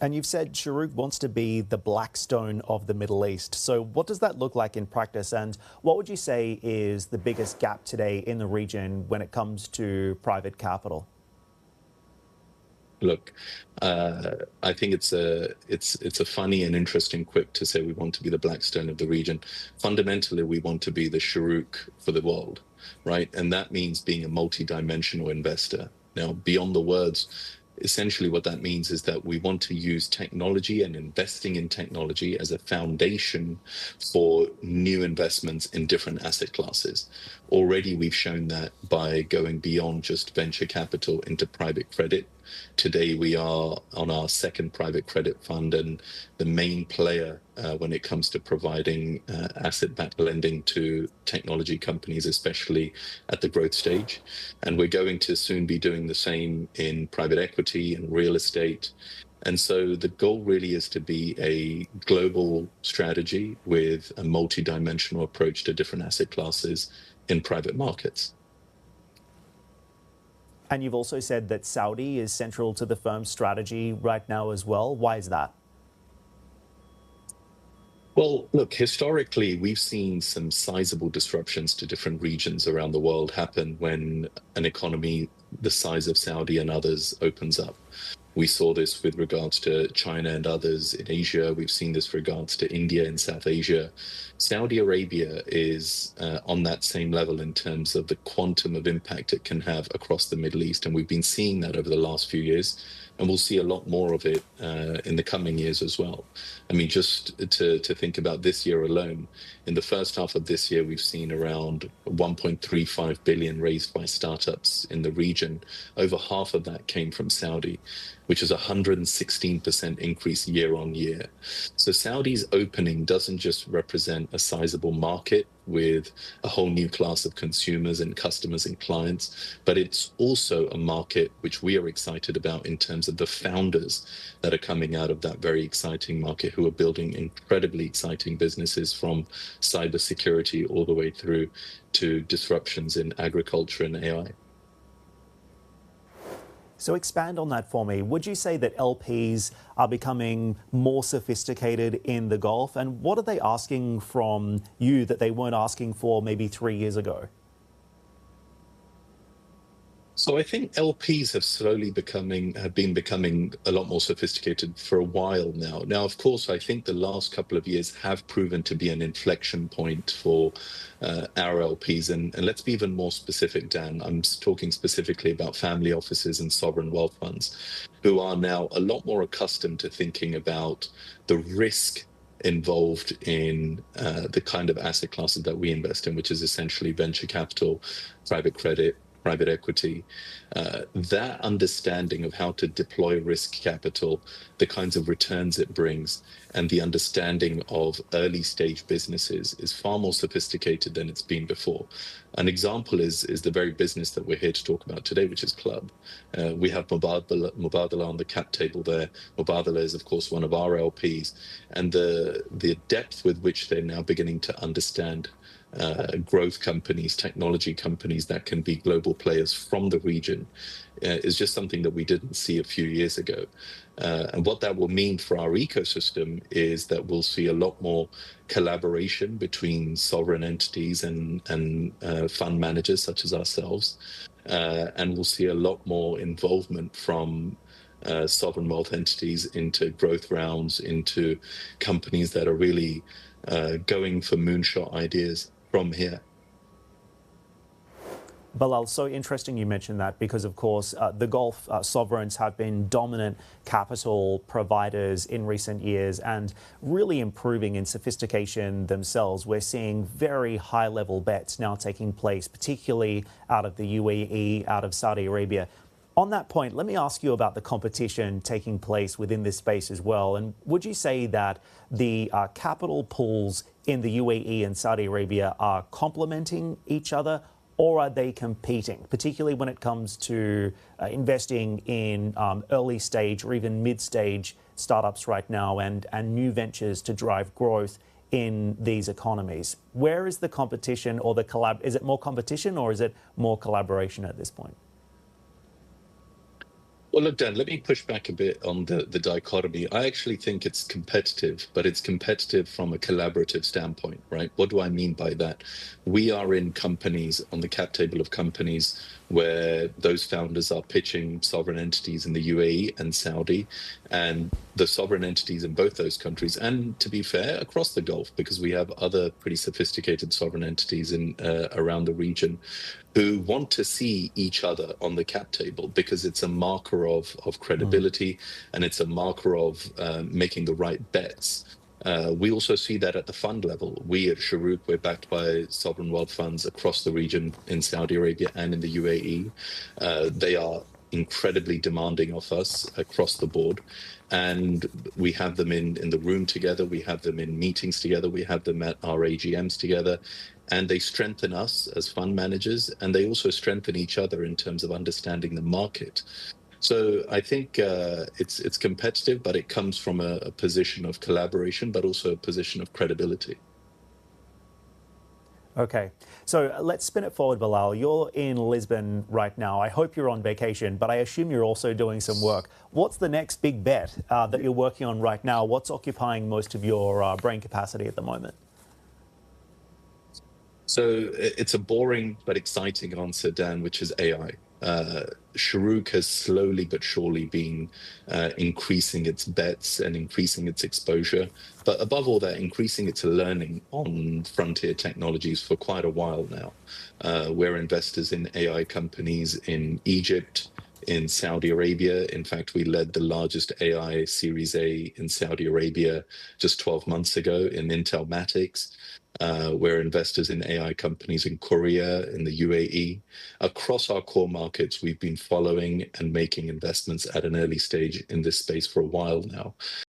And you've said Shorooq wants to be the Blackstone of the Middle East. So what does that look like in practice? And what would you say is the biggest gap today in the region when it comes to private capital? Look, I think it's a funny and interesting quip to say we want to be the Blackstone of the region. Fundamentally, we want to be the Shorooq for the world, right? And that means being a multi-dimensional investor. Now, beyond the words, essentially what that means is that we want to use technology and investing in technology as a foundation for new investments in different asset classes. Already, we've shown that by going beyond just venture capital into private credit. Today, we are on our second private credit fund and the main player when it comes to providing asset-backed lending to technology companies, especially at the growth stage. And we're going to soon be doing the same in private equity and real estate. And so the goal really is to be a global strategy with a multi-dimensional approach to different asset classes in private markets. And you've also said that Saudi is central to the firm's strategy right now as well. Why is that? Well, look, historically, we've seen some sizable disruptions to different regions around the world happen when an economy the size of Saudi and others opens up. We saw this with regards to China and others in Asia. We've seen this with regards to India and South Asia. Saudi Arabia is on that same level in terms of the quantum of impact it can have across the Middle East. And we've been seeing that over the last few years. And we'll see a lot more of it in the coming years as well. I mean, just to think about this year alone, in the first half of this year, we've seen around 1.35 billion raised by startups in the region. Over half of that came from Saudi, which is a 116% increase year on year. So Saudi's opening doesn't just represent a sizable market with a whole new class of consumers and customers and clients, but it's also a market which we are excited about in terms of the founders that are coming out of that very exciting market who are building incredibly exciting businesses from cybersecurity all the way through to disruptions in agriculture and AI. So expand on that for me. Would you say that LPs are becoming more sophisticated in the Gulf? And what are they asking from you that they weren't asking for maybe 3 years ago? So I think LPs have been becoming a lot more sophisticated for a while now. Now, of course, I think the last couple of years have proven to be an inflection point for our LPs. And let's be even more specific, Dan. I'm talking specifically about family offices and sovereign wealth funds, who are now a lot more accustomed to thinking about the risk involved in the kind of asset classes that we invest in, which is essentially venture capital, private credit, private equity. That understanding of how to deploy risk capital, the kinds of returns it brings, and the understanding of early stage businesses is far more sophisticated than it's been before. An example is the very business that we're here to talk about today, which is Club. We have Mubadala on the cap table there. Mubadala is, of course, one of our LPs, and the depth with which they're now beginning to understand growth companies, technology companies that can be global players from the region is just something that we didn't see a few years ago. And what that will mean for our ecosystem is that we'll see a lot more collaboration between sovereign entities and fund managers such as ourselves. And we'll see a lot more involvement from sovereign wealth entities into growth rounds, into companies that are really going for moonshot ideas from here. Bilal, so interesting you mentioned that because, of course, the Gulf sovereigns have been dominant capital providers in recent years and really improving in sophistication themselves. We're seeing very high-level bets now taking place, particularly out of the UAE, out of Saudi Arabia. On that point, let me ask you about the competition taking place within this space as well. And would you say that the capital pools in the UAE and Saudi Arabia are complementing each other, or are they competing, particularly when it comes to investing in early stage or even mid-stage startups right now and new ventures to drive growth in these economies? Where is the competition or the collab? Is it more competition or is it more collaboration at this point? Well, look, Dan, let me push back a bit on the dichotomy. I actually think it's competitive, but it's competitive from a collaborative standpoint, right? What do I mean by that? We are in companies on the cap table of companies where those founders are pitching sovereign entities in the UAE and Saudi, and the sovereign entities in both those countries, and to be fair, across the Gulf, because we have other pretty sophisticated sovereign entities in around the region who want to see each other on the cap table because it's a marker of credibility and it's a marker of making the right bets. We also see that at the fund level. We at Shorooq, we're backed by sovereign wealth funds across the region in Saudi Arabia and in the UAE. They are incredibly demanding of us across the board. And we have them in the room together. We have them in meetings together. We have them at our AGMs together. And they strengthen us as fund managers, and they also strengthen each other in terms of understanding the market. So I think it's competitive, but it comes from a position of collaboration, but also a position of credibility. Okay, so let's spin it forward, Bilal. You're in Lisbon right now. I hope you're on vacation, but I assume you're also doing some work. What's the next big bet that you're working on right now? What's occupying most of your brain capacity at the moment? So it's a boring but exciting answer, Dan, which is AI. Shorooq has slowly but surely been increasing its bets and increasing its exposure, but above all that, increasing its learning on frontier technologies for quite a while now. We're investors in AI companies in Egypt, in Saudi Arabia. In fact, we led the largest AI Series A in Saudi Arabia just 12 months ago in Intel Matics. We're investors in AI companies in Korea, in the UAE. Across our core markets, we've been following and making investments at an early stage in this space for a while now.